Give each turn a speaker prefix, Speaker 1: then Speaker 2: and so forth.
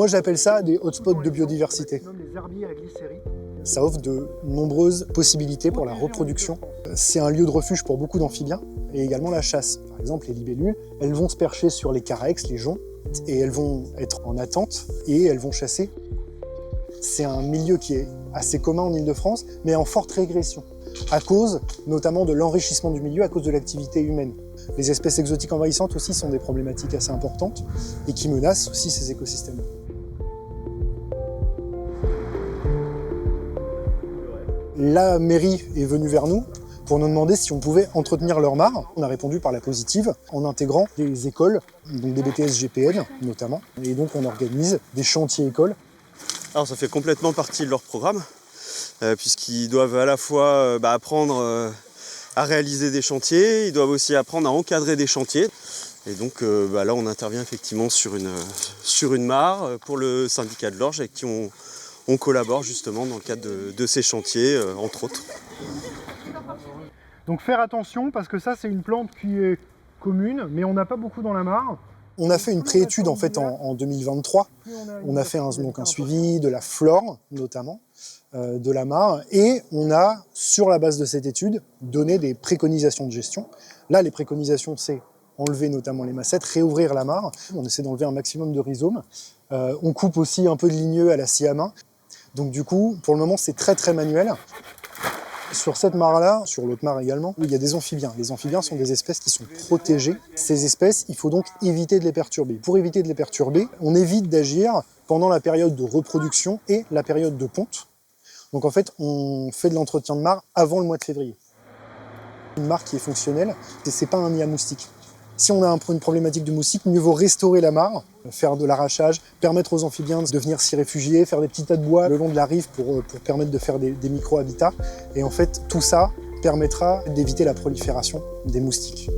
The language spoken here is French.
Speaker 1: Moi j'appelle ça des hotspots de biodiversité. Ça offre de nombreuses possibilités pour la reproduction. C'est un lieu de refuge pour beaucoup d'amphibiens et également la chasse. Par exemple, les libellules, elles vont se percher sur les carex, les joncs, et elles vont être en attente et elles vont chasser. C'est un milieu qui est assez commun en Île-de-France, mais en forte régression, à cause notamment de l'enrichissement du milieu, à cause de l'activité humaine. Les espèces exotiques envahissantes aussi sont des problématiques assez importantes et qui menacent aussi ces écosystèmes. La mairie est venue vers nous pour nous demander si on pouvait entretenir leur mare. On a répondu par la positive en intégrant des écoles, donc des BTS GPN notamment. Et donc on organise des chantiers écoles.
Speaker 2: Alors ça fait complètement partie de leur programme, puisqu'ils doivent à la fois apprendre à réaliser des chantiers, ils doivent aussi apprendre à encadrer des chantiers. Et donc là on intervient effectivement sur une mare pour le syndicat de l'Orge avec qui on collabore justement dans le cadre de ces chantiers, entre autres.
Speaker 3: Donc faire attention parce que ça c'est une plante qui est commune, mais on n'a pas beaucoup dans la mare.
Speaker 1: On a fait une préétude en fait en 2023. On a fait un suivi de la flore notamment, de la mare, et on a, sur la base de cette étude, donné des préconisations de gestion. Là, les préconisations, c'est enlever notamment les massettes, réouvrir la mare. On essaie d'enlever un maximum de rhizomes. On coupe aussi un peu de ligneux à la scie à main. Donc du coup, pour le moment, c'est très très manuel. Sur cette mare-là, sur l'autre mare également, il y a des amphibiens. Les amphibiens sont des espèces qui sont protégées. Ces espèces, il faut donc éviter de les perturber. Pour éviter de les perturber, on évite d'agir pendant la période de reproduction et la période de ponte. Donc en fait, on fait de l'entretien de mare avant le mois de février. Une mare qui est fonctionnelle, c'est pas un nid à moustiques. Si on a une problématique de moustiques, mieux vaut restaurer la mare, faire de l'arrachage, permettre aux amphibiens de venir s'y réfugier, faire des petits tas de bois le long de la rive pour permettre de faire des micro-habitats. Et en fait, tout ça permettra d'éviter la prolifération des moustiques.